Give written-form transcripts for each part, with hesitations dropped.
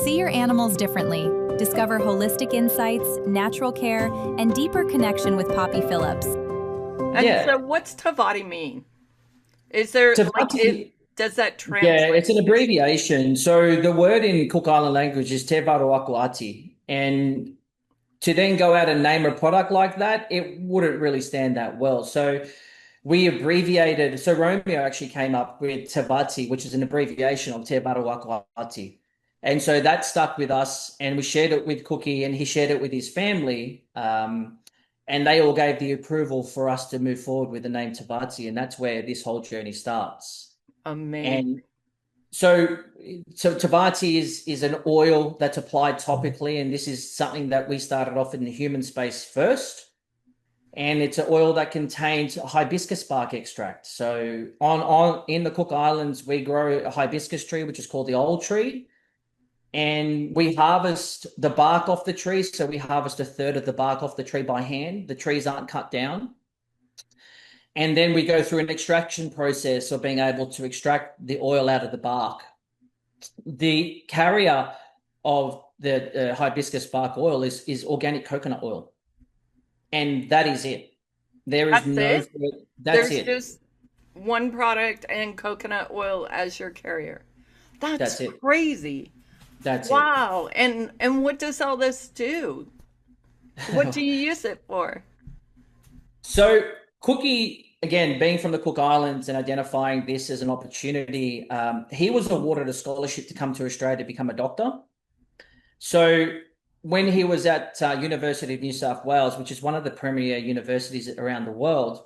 See your animals differently. Discover holistic insights, natural care, and deeper connection with Poppy Phillips. And so what's Tvati mean? Is there like Tvati, does that yeah, it's translate an to? abbreviation. So the word in Cook Island language is Te Warawakuati. And to then go out and name a product like that, it wouldn't really stand that well. So we abbreviated. So Romeo actually came up with Tvati, which is an abbreviation of Te Warawakuati. And so that stuck with us, and we shared it with Cookie, and he shared it with his family. And they all gave the approval for us to move forward with the name Tvati, and that's where this whole journey starts. Amazing. And so, so Tvati is an oil that's applied topically, and this is something that we started off in the human space first. And it's an oil that contains hibiscus bark extract. So on in the Cook Islands, we grow a hibiscus tree, which is called the old tree, and we harvest the bark off the tree. So we harvest a third of the bark off the tree by hand. The trees aren't cut down. And then we go through an extraction process of being able to extract the oil out of the bark. The carrier of the hibiscus bark oil is organic coconut oil. And that is it. There is That's no, it? that's There's it. just one product and coconut oil as your carrier. That's That's it. crazy. That's it. Wow. And what does all this do? What do you use it for? So Cookie, again, being from the Cook Islands and identifying this as an opportunity, he was awarded a scholarship to come to Australia to become a doctor. So when he was at University of New South Wales, which is one of the premier universities around the world,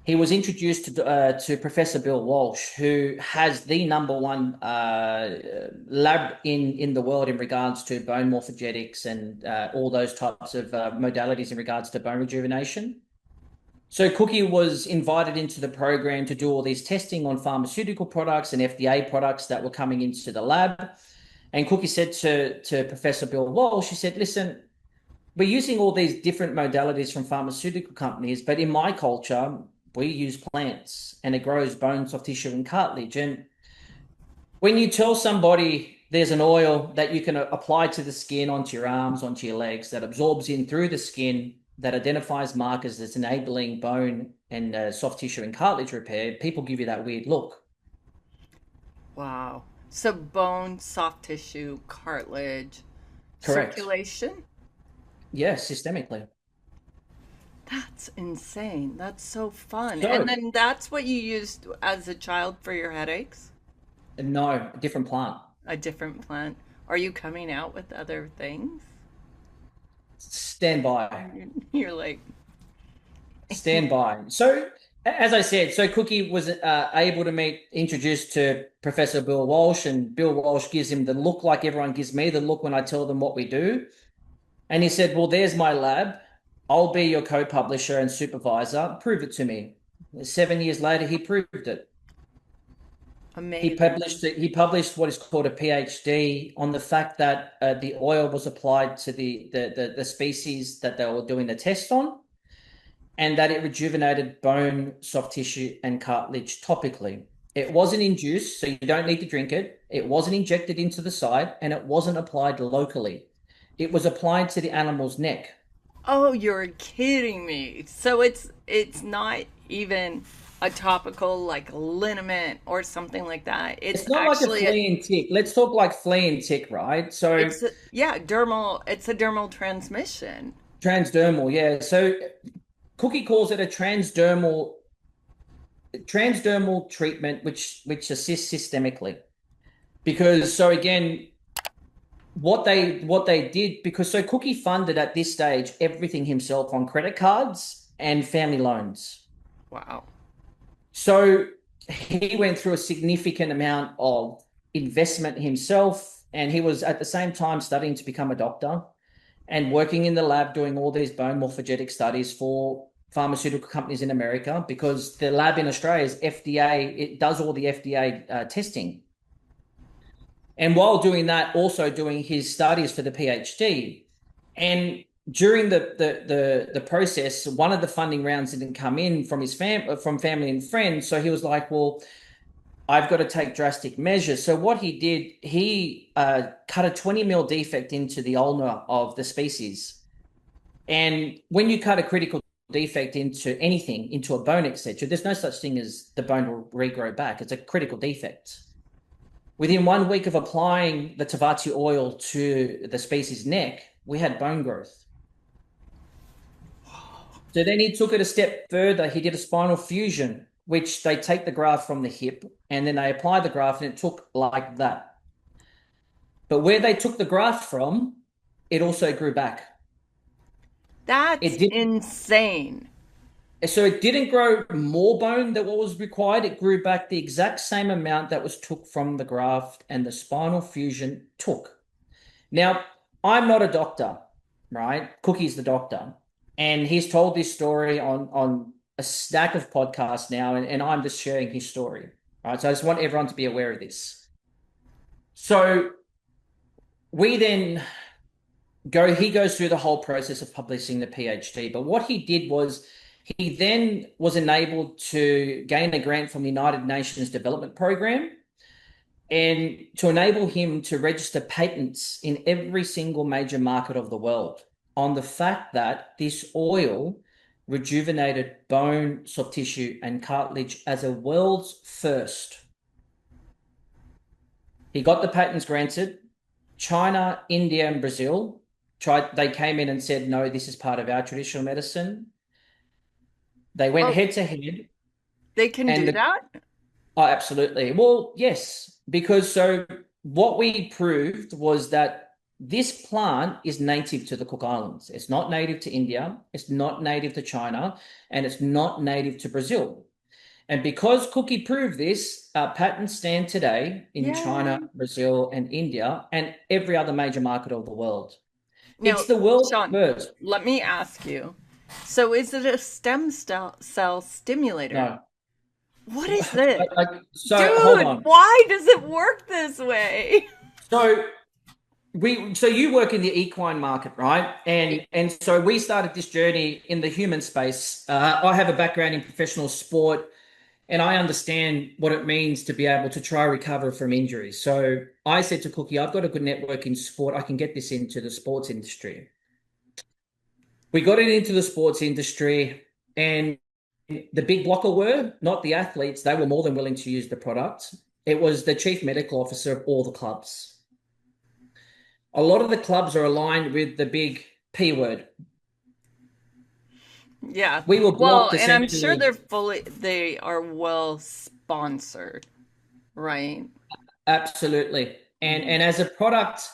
he was introduced to Professor Bill Walsh, who has the number one lab in the world in regards to bone morphogenics and all those types of modalities in regards to bone rejuvenation. So Cookie was invited into the program to do all these testing on pharmaceutical products and FDA products that were coming into the lab. And Cookie said to Professor Bill Walsh, she said, listen, we're using all these different modalities from pharmaceutical companies, but in my culture, we use plants and it grows bone, soft tissue, and cartilage. And when you tell somebody there's an oil that you can apply to the skin, onto your arms, onto your legs, that absorbs in through the skin, that identifies markers that's enabling bone and soft tissue and cartilage repair, people give you that weird look. Wow. So bone, soft tissue, cartilage, Correct. circulation? Yes, systemically. That's insane. That's so fun. And So, then that's what you used as a child for your headaches? no, different plant. A different plant. Are you coming out with other things? Stand by. You're like, Stand by. So, as I said, so Cookie was able to meet, introduced to Professor Bill Walsh, and Bill Walsh gives him the look like everyone gives me the look when I tell them what we do. And he said, well, there's my lab. I'll be your co-publisher and supervisor. Prove it to me. 7 years later, he proved it. amazing. He published what is called a PhD on the fact that the oil was applied to the species that they were doing the test on, and that it rejuvenated bone, soft tissue, and cartilage topically. It wasn't induced, so you don't need to drink it. It wasn't injected into the site, and it wasn't applied locally. It was applied to the animal's neck. Oh, you're kidding me. So it's not even a topical like liniment or something like that. It's It's not like a actually a flea and tick. Let's talk like flea and tick, right? So yeah, dermal, it's a dermal transmission. transdermal, yeah. So Cookie calls it a transdermal treatment, which assists systemically. Because so again, what they did, because so Cookie funded at this stage everything himself on credit cards and family loans. Wow. So he went through a significant amount of investment himself, and he was at the same time studying to become a doctor and working in the lab doing all these bone morphogenetic studies for pharmaceutical companies in America, because the lab in Australia is FDA, it does all the FDA testing. And while doing that, also doing his studies for the PhD. And during the process, one of the funding rounds didn't come in from his from family and friends. So he was like, well, I've got to take drastic measures. So what he did, he cut a 20 mil defect into the ulna of the species. And when you cut a critical defect into anything, into a bone, etc., there's no such thing as the bone will regrow back. It's a critical defect. Within 1 week of applying the Tvati oil to the species' neck, we had bone growth. So then he took it a step further. He did a spinal fusion, which they take the graft from the hip and then they apply the graft, and it took like that. But where they took the graft from, it also grew back. That's insane. So it didn't grow more bone than what was required. It grew back the exact same amount that was took from the graft and the spinal fusion took. Now, I'm not a doctor, right? Cookie's the doctor. And he's told this story on a stack of podcasts now, and I'm just sharing his story, right? So I just want everyone to be aware of this. So we then he goes through the whole process of publishing the PhD. But what he did was he then was enabled to gain a grant from the United Nations Development Program, and to enable him to register patents in every single major market of the world on the fact that this oil rejuvenated bone, soft tissue, and cartilage as a world's first. He got the patents granted. China, India, and Brazil they came in and said, no, this is part of our traditional medicine. They went head to head. They can do that? Oh, absolutely. Well, yes, because so what we proved was that this plant is native to the Cook Islands. It's not native to India. It's not native to China, and it's not native to Brazil. And because Cookie proved this, patents stand today in China, Brazil, and India, and every other major market of the world. Now, it's the world's first. Let me ask you. So is it a stem cell stimulator? No. What is this? Dude, hold on. Why does it work this way? So you work in the equine market, right? And so we started this journey in the human space. I have a background in professional sport, and I understand what it means to be able to try recover from injuries. So I said to Cookie, I've got a good network in sport. I can get this into the sports industry. We got it into the sports industry, and the big blocker were not the athletes. They were more than willing to use the product. It was the chief medical officer of all the clubs. A lot of the clubs are aligned with the big P word. Yeah. We were blocked, and I'm sure they are well sponsored, right? Absolutely. And as a product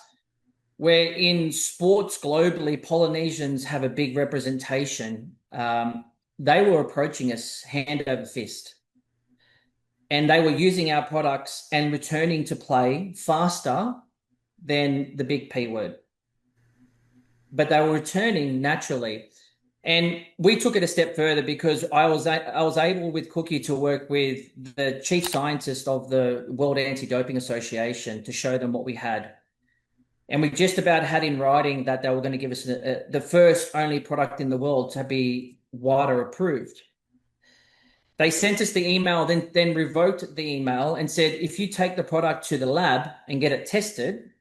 where in sports globally, Polynesians have a big representation, they were approaching us hand over fist. And they were using our products and returning to play faster than the big P word. But they were returning naturally. And we took it a step further because I was able with Cookie to work with the chief scientist of the World Anti-Doping Association to show them what we had. And we just about had in writing that they were going to give us the first only product in the world to be WADA approved. They sent us the email, then revoked the email and said, if you take the product to the lab and get it tested,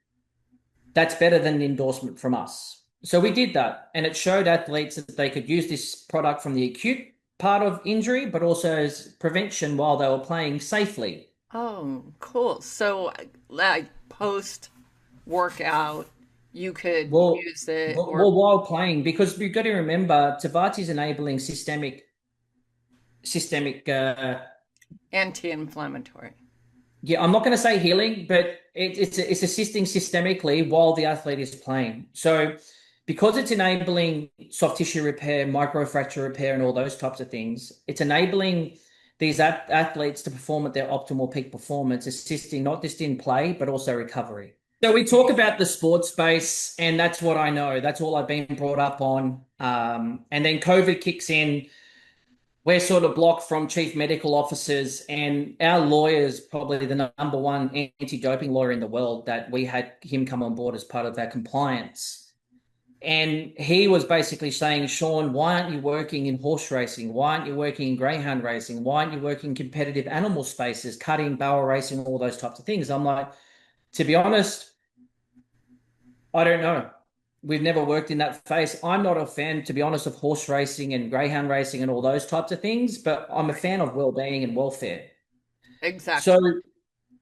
that's better than the endorsement from us. So we did that, and it showed athletes that they could use this product from the acute part of injury, but also as prevention while they were playing safely. Oh, cool. So like post-workout, you could use it. Well, while playing, because we've got to remember, Tvati is enabling systemic anti-inflammatory. Yeah, I'm not going to say healing, but it's assisting systemically while the athlete is playing. So because it's enabling soft tissue repair, microfracture repair, and all those types of things, it's enabling these athletes to perform at their optimal peak performance, assisting not just in play, but also recovery. So we talk about the sports space, and that's what I know. That's all I've been brought up on. And then COVID kicks in. We're sort of blocked from chief medical officers, and our lawyer's probably the number one anti-doping lawyer in the world, that we had him come on board as part of our compliance. And he was basically saying, Sean, why aren't you working in horse racing? Why aren't you working in greyhound racing? Why aren't you working in competitive animal spaces, cutting, barrel racing, all those types of things? I'm like, to be honest, I don't know. We've never worked in that phase. I'm not a fan, to be honest, of horse racing and greyhound racing and all those types of things, but I'm a fan of well-being and welfare. So Exactly.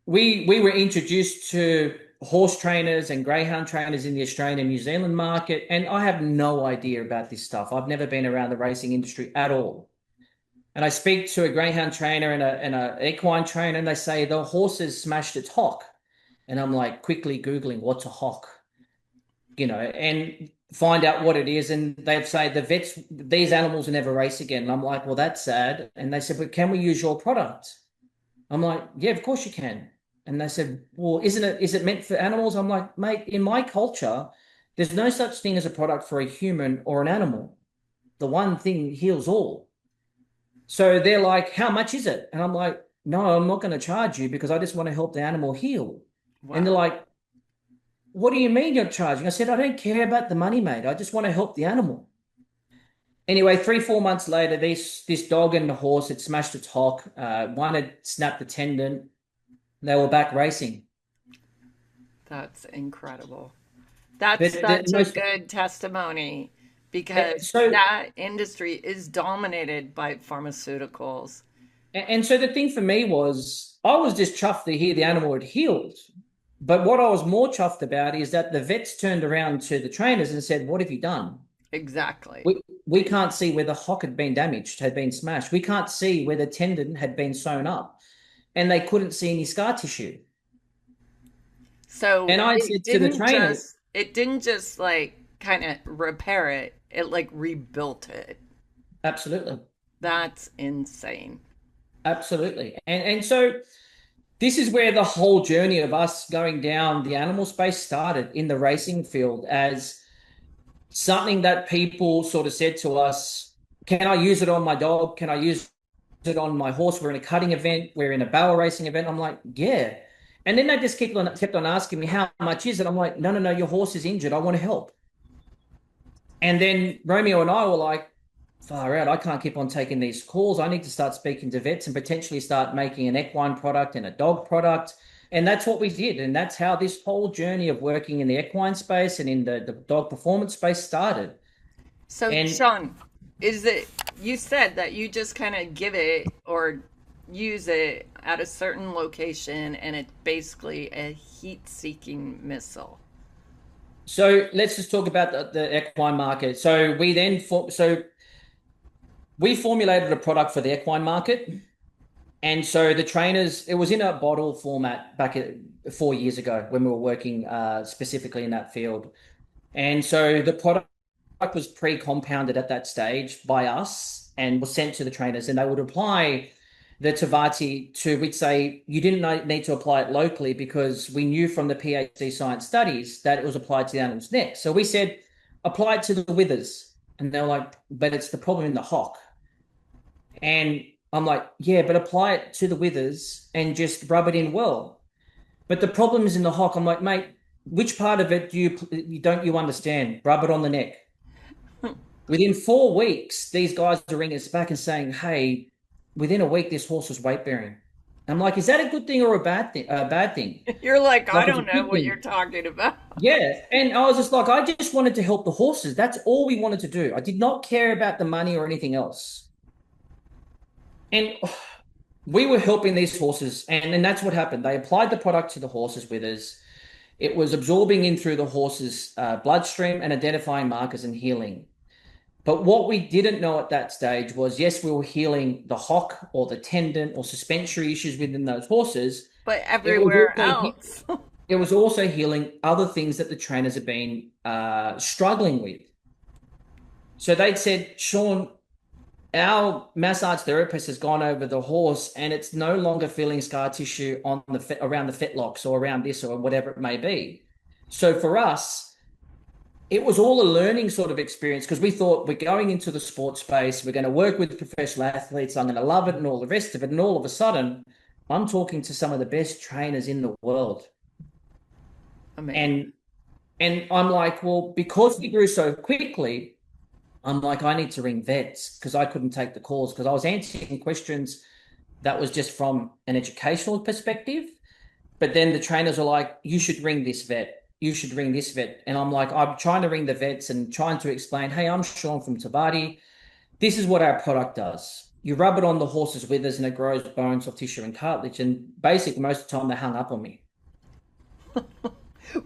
we were introduced to horse trainers and greyhound trainers in the Australian and New Zealand market, and I have no idea about this stuff. I've never been around the racing industry at all. And I speak to a greyhound trainer and a equine trainer, and they say the horse has smashed its hock. And I'm like quickly Googling what's a hock, and find out what it is. And they'd say the vets, these animals will never race again. And I'm like, well, that's sad. And they said, but can we use your product? I'm like, yeah, of course you can. And they said, well, is it meant for animals? I'm like, mate, in my culture, there's no such thing as a product for a human or an animal. The one thing heals all. So they're like, how much is it? And I'm like, no, I'm not going to charge you because I just want to help the animal heal. And they're Wow. like, what do you mean you're charging? I said, I don't care about the money, mate. I just want to help the animal. Anyway, 3, 4 months later, this dog and the horse had smashed its hock. One had snapped the tendon. They were back racing. That's incredible. That's The such a most good testimony because so that industry is dominated by pharmaceuticals. and so the thing for me was I was just chuffed to hear the animal had healed. But what I was more chuffed about is that the vets turned around to the trainers and said, "What have you done? Exactly. We can't see where the hock had been damaged, had been smashed. We can't see where the tendon had been sewn up." And they couldn't see any scar tissue. So And I said to the trainer, it didn't just like kind of repair it, it like rebuilt it. absolutely, That's insane. absolutely. And so this is where the whole journey of us going down the animal space started in the racing field as something that people sort of said to us, can I use it on my dog? Can I use it on my horse? We're in a cutting event. We're in a barrel racing event. I'm like, yeah. And then they just kept on asking me, how much is it? I'm like, no, no, no, your horse is injured. I want to help. And then Romeo and I were like, far out. I can't keep on taking these calls. I need to start speaking to vets and potentially start making an equine product and a dog product. And that's what we did. And that's how this whole journey of working in the equine space and in the dog performance space started. So, And Sean, is it you said that you just kind of give it or use it at a certain location and it's basically a heat seeking missile? so let's just talk about the equine market. So we formulated a product for the equine market. And so the trainers, it was in a bottle format back 4 years ago when we were working specifically in that field. And so the product was pre-compounded at that stage by us and was sent to the trainers, and they would apply the Tvati to, we'd say you didn't need to apply it locally because we knew from the PhD science studies that it was applied to the animal's neck. So we said, apply it to the withers. And they're like, but it's the problem in the hock. And I'm like, yeah, but apply it to the withers and just rub it in well. But the problem is in the hock. I'm like, mate, which part of it don't you understand? Rub it on the neck. Within 4 weeks, these guys are ringing us back and saying, hey, within a week, this horse was weight bearing. I'm like, is that a good thing or a bad thing? A bad thing? You're like, I Like, it's a don't know good what you're thing. talking about. Yeah. And I was just like, I just wanted to help the horses. That's all we wanted to do. I did not care about the money or anything else. And we were helping these horses, and that's what happened. They applied the product to the horses with us. It was absorbing in through the horse's bloodstream and identifying markers and healing. But what we didn't know at that stage was, yes, we were healing the hock or the tendon or suspensory issues within those horses. But It was everywhere also else. it was also healing other things that the trainers have been struggling with. So they'd said, Sean, our massage therapist has gone over the horse and it's no longer feeling scar tissue on around the fetlocks or around this or whatever it may be. So for us, it was all a learning sort of experience because we thought we're going into the sports space, we're going to work with professional athletes, I'm going to love it and all the rest of it. And all of a sudden, I'm talking to some of the best trainers in the world. Amazing. And And I'm like, well, because he grew so quickly, I'm like, I need to ring vets because I couldn't take the calls because I was answering questions that was just from an educational perspective. But then the trainers are like, you should ring this vet. You should ring this vet. And I'm like, I'm trying to ring the vets and trying to explain, hey, I'm Sean from Tvati. This is what our product does. You rub it on the horse's withers and it grows bone, soft tissue, and cartilage. And basically, most of the time, they hung up on me.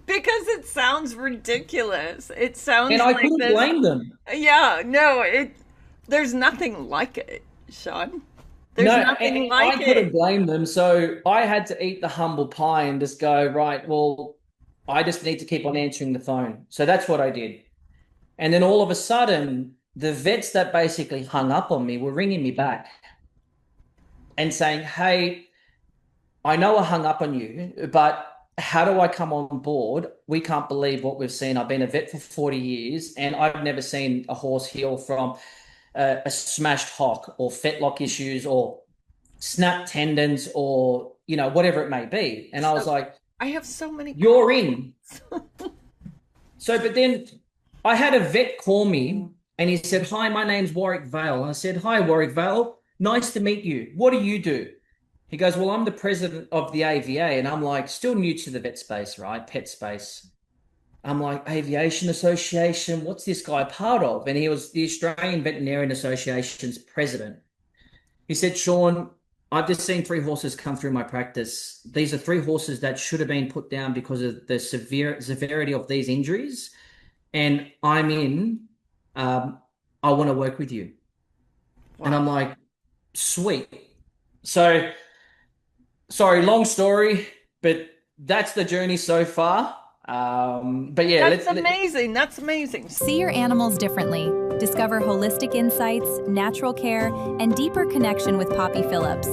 Because it sounds ridiculous. It sounds And I like couldn't this. blame them. Yeah, no, there's nothing like it, Sean. There's No, nothing and like I couldn't it. blame them. So I had to eat the humble pie and just go, right, well, I just need to keep on answering the phone. So that's what I did. And then all of a sudden, the vets that basically hung up on me were ringing me back and saying, hey, I know I hung up on you, but how do I come on board? We can't believe what we've seen. I've been a vet for 40 years and I've never seen a horse heal from a smashed hock or fetlock issues or snapped tendons or, whatever it may be. And I was So like, I have so many you're in. So, but then I had a vet call me and he said, hi, my name's Warwick Vale. I said, hi, Warwick Vale. Nice to meet you. What do you do? He goes, well, I'm the president of the AVA. And I'm like, still new to the vet space, right? Pet space. I'm like, Aviation Association, what's this guy part of? And he was the Australian Veterinarian Association's president. He said, Sean, I've just seen 3 horses come through my practice. These are 3 horses that should have been put down because of the severity of these injuries. And I'm in. I want to work with you. Wow. And I'm like, sweet. So, sorry, long story, but that's the journey so far. But yeah, That's amazing. That's amazing. See your animals differently. Discover holistic insights, natural care, and deeper connection with Poppy Phillips.